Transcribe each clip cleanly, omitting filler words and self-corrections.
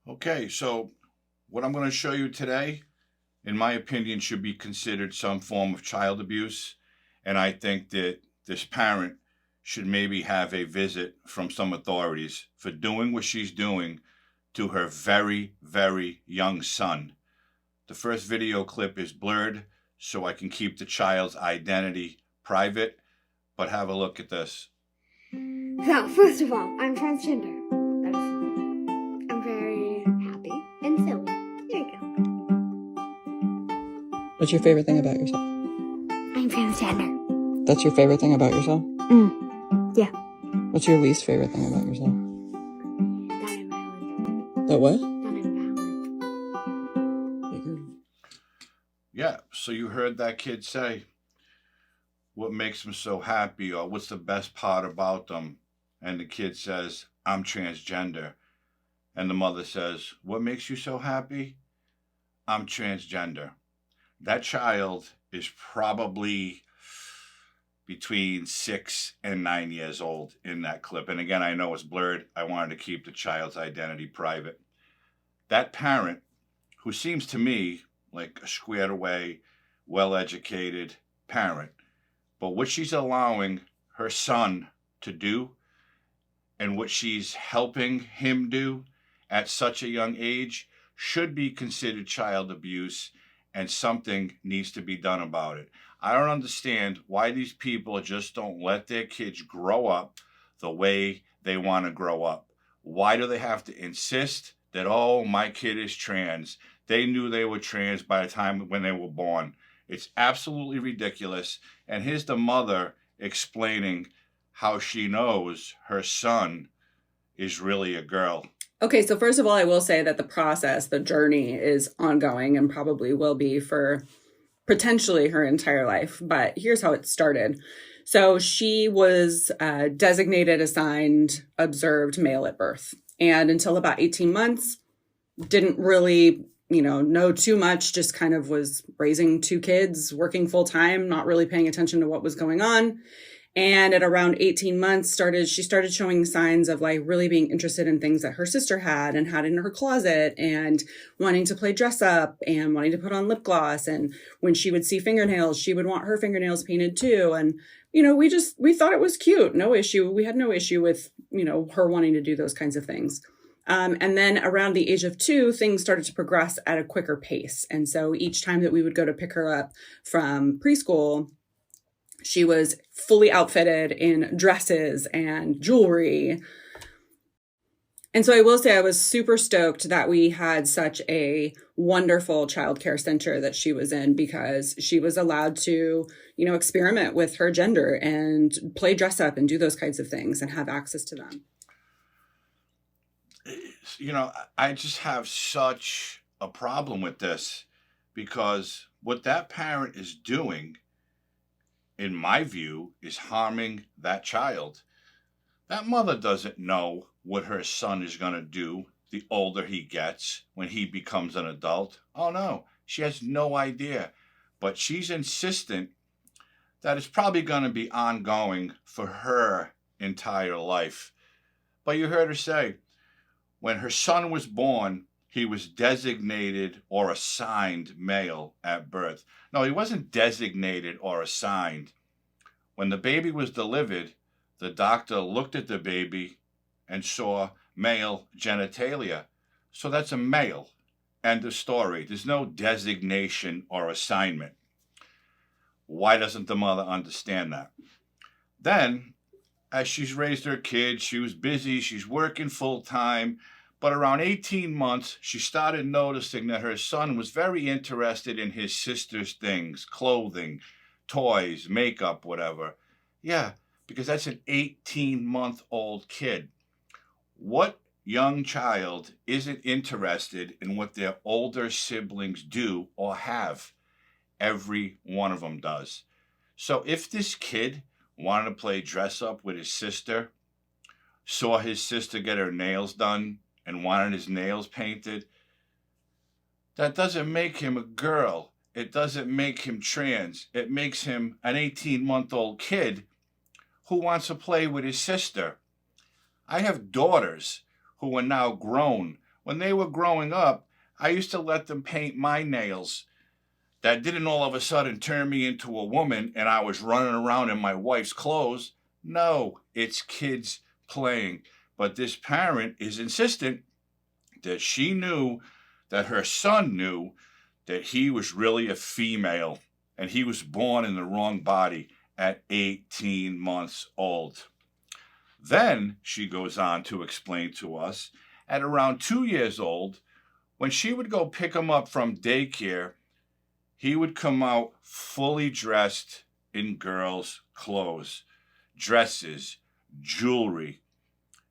Okay, so what I'm going to show you today, in my opinion, should be considered some form of child abuse. And I think that this parent should maybe have a visit from some authorities for doing what she's doing to her very, very young son. The first video clip is blurred, so I can keep the child's identity private, but have a look at this. So, first of all, I'm transgender. That is fine. I'm very happy and silly. There you go. What's your favorite thing about yourself? I'm transgender. That's your favorite thing about yourself? Yeah. What's your least favorite thing about yourself? That I'm violent. The what? That I'm violent. Yeah, so you heard that kid say what makes them so happy or what's the best part about them. And the kid says, I'm transgender. And the mother says, what makes you so happy? I'm transgender. That child is probably between 6 and 9 years old in that clip. And again, I know it's blurred. I wanted to keep the child's identity private. That parent, who seems to me like a squared away, well-educated parent, but what she's allowing her son to do and what she's helping him do at such a young age should be considered child abuse, and something needs to be done about it. I don't understand why these people just don't let their kids grow up the way they want to grow up. Why do they have to insist that, oh, my kid is trans? They knew they were trans by the time when they were born. It's absolutely ridiculous. And here's the mother explaining how she knows her son is really a girl. Okay, so first of all, I will say that the process, the journey is ongoing and probably will be for potentially her entire life. But here's how it started. So she was designated, assigned, observed male at birth. And until about 18 months, didn't really know too much, just kind of was raising two kids, working full time, not really paying attention to what was going on. And at around 18 months, she started showing signs of like really being interested in things that her sister had and had in her closet, and wanting to play dress up and wanting to put on lip gloss. And when she would see fingernails, she would want her fingernails painted too. And, we thought it was cute. No issue. We had no issue with, her wanting to do those kinds of things. And then around the age of 2, things started to progress at a quicker pace. And so each time that we would go to pick her up from preschool, she was fully outfitted in dresses and jewelry. And so I will say I was super stoked that we had such a wonderful childcare center that she was in, because she was allowed to, experiment with her gender and play dress up and do those kinds of things and have access to them. I just have such a problem with this, because what that parent is doing, in my view, is harming that child. That mother doesn't know what her son is going to do the older he gets when he becomes an adult. Oh no, she has no idea. But she's insistent that it's probably going to be ongoing for her entire life. But you heard her say, when her son was born, he was designated or assigned male at birth. No, he wasn't designated or assigned. When the baby was delivered, the doctor looked at the baby and saw male genitalia. So that's a male. End of story. There's no designation or assignment. Why doesn't the mother understand that? Then, as she's raised her kids, she was busy, she's working full time. But around 18 months, she started noticing that her son was very interested in his sister's things, clothing, toys, makeup, whatever. Yeah, because that's an 18-month-old kid. What young child isn't interested in what their older siblings do or have? Every one of them does. So if this kid wanted to play dress up with his sister, saw his sister get her nails done, and wanted his nails painted, that doesn't make him a girl. It doesn't make him trans. It makes him an 18-month-old kid who wants to play with his sister. I have daughters who are now grown, When they were growing up, I used to let them paint my nails. That didn't all of a sudden turn me into a woman and I was running around in my wife's clothes. No, it's kids playing. But this parent is insistent that she knew, that her son knew, that he was really a female and he was born in the wrong body at 18 months old. Then she goes on to explain to us, at around 2 years old, when she would go pick him up from daycare, he would come out fully dressed in girls' clothes, dresses, jewelry.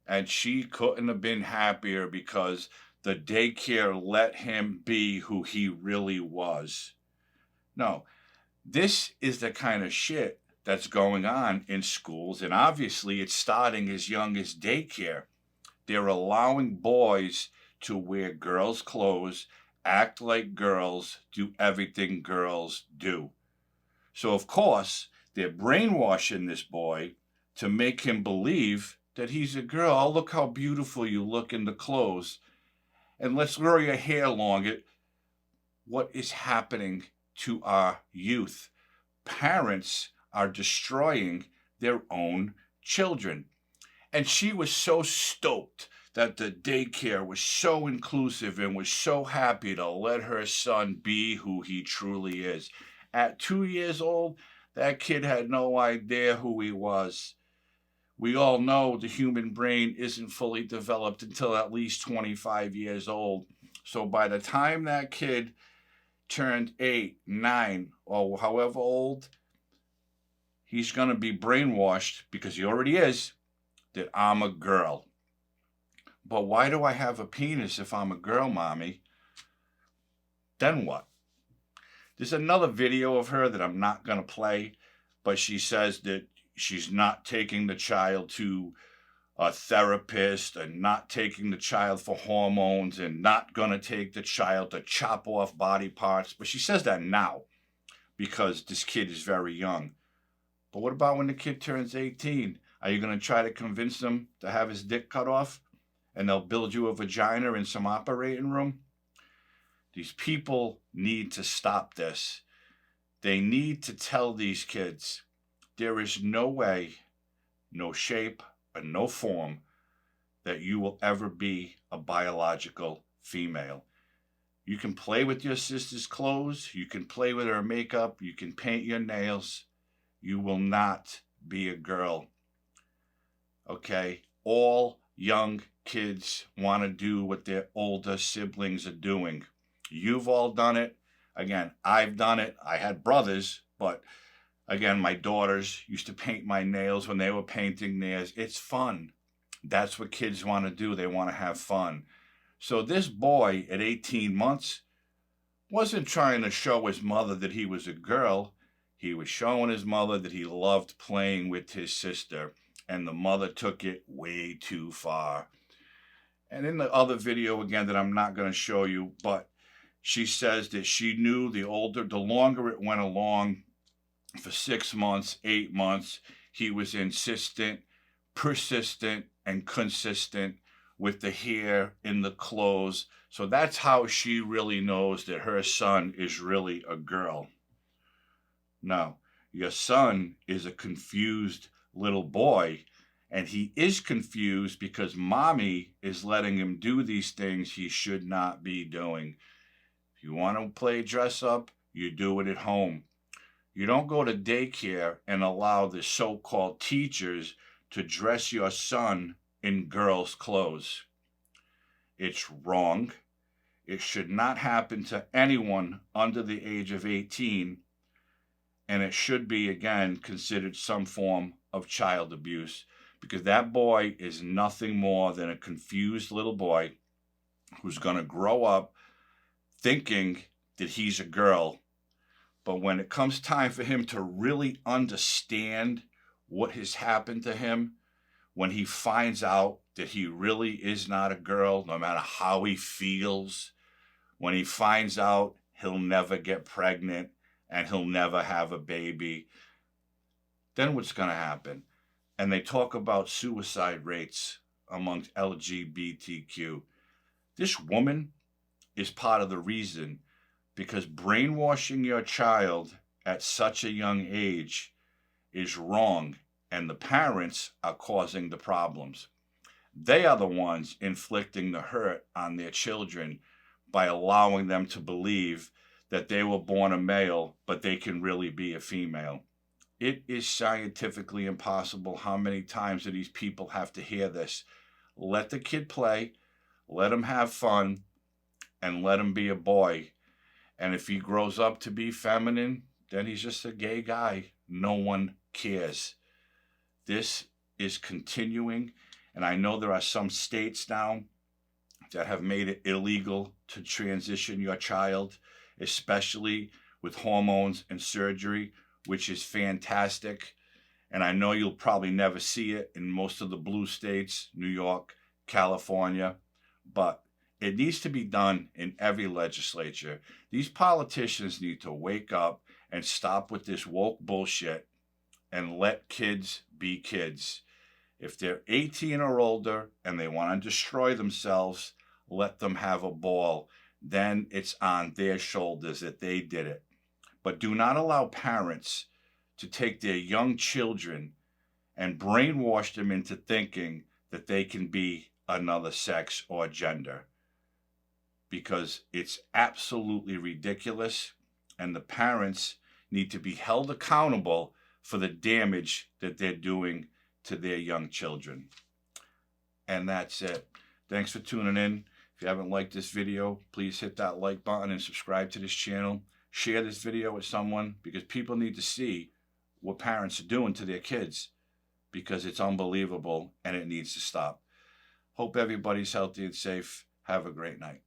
And she couldn't have been happier because the daycare let him be who he really was. No, this is the kind of shit that's going on in schools, and obviously it's starting as young as daycare. They're allowing boys to wear girls' clothes, act like girls, do everything girls do. So, of course, they're brainwashing this boy to make him believe that he's a girl. Oh, look how beautiful you look in the clothes. And let's grow your hair longer. What is happening to our youth? Parents are destroying their own children. And she was so stoked that the daycare was so inclusive and was so happy to let her son be who he truly is. At 2 years old, that kid had no idea who he was. We all know the human brain isn't fully developed until at least 25 years old. So by the time that kid turned 8, 9, or however old, he's going to be brainwashed, because he already is, that I'm a girl. But why do I have a penis if I'm a girl, Mommy? Then what? There's another video of her that I'm not going to play, but she says that she's not taking the child to a therapist and not taking the child for hormones and not going to take the child to chop off body parts. But she says that now because this kid is very young. But what about when the kid turns 18? Are you going to try to convince him to have his dick cut off and they'll build you a vagina in some operating room? These people need to stop this. They need to tell these kids there is no way, no shape, and no form that you will ever be a biological female. You can play with your sister's clothes, you can play with her makeup, you can paint your nails. You will not be a girl. Okay? All young kids want to do what their older siblings are doing. You've all done it. Again, I've done it. I had brothers, but again, my daughters used to paint my nails when they were painting theirs. It's fun. That's what kids want to do. They want to have fun. So this boy at 18 months wasn't trying to show his mother that he was a girl. He was showing his mother that he loved playing with his sister, and the mother took it way too far. And in the other video, again, that I'm not going to show you, but she says that she knew the longer it went along, for 6 months, 8 months, he was insistent, persistent, and consistent with the hair in the clothes. So that's how she really knows that her son is really a girl. No, your son is a confused little boy, and he is confused because mommy is letting him do these things he should not be doing. If you want to play dress up, you do it at home. You don't go to daycare and allow the so-called teachers to dress your son in girls' clothes. It's wrong. It should not happen to anyone under the age of 18, and it should be, again, considered some form of child abuse, because that boy is nothing more than a confused little boy who's going to grow up thinking that he's a girl. But when it comes time for him to really understand what has happened to him, when he finds out that he really is not a girl, no matter how he feels, when he finds out he'll never get pregnant and he'll never have a baby, then what's going to happen? And they talk about suicide rates amongst LGBTQ. This woman is part of the reason, because brainwashing your child at such a young age is wrong, and the parents are causing the problems. They are the ones inflicting the hurt on their children by allowing them to believe that they were born a male, but they can really be a female. It is scientifically impossible. How many times do these people have to hear this? Let the kid play, let him have fun, and let him be a boy. And if he grows up to be feminine, then he's just a gay guy. No one cares. This is continuing, and I know there are some states now that have made it illegal to transition your child, especially with hormones and surgery, which is fantastic. And I know you'll probably never see it in most of the blue states, New York, California, but it needs to be done in every legislature. These politicians need to wake up and stop with this woke bullshit and let kids be kids. If they're 18 or older and they want to destroy themselves, let them have a ball. Then it's on their shoulders that they did it. But do not allow parents to take their young children and brainwash them into thinking that they can be another sex or gender, because it's absolutely ridiculous, and the parents need to be held accountable for the damage that they're doing to their young children. And that's it. Thanks for tuning in. If you haven't liked this video, please hit that like button and subscribe to this channel. Share this video with someone, because people need to see what parents are doing to their kids, because it's unbelievable and it needs to stop. Hope everybody's healthy and safe. Have a great night.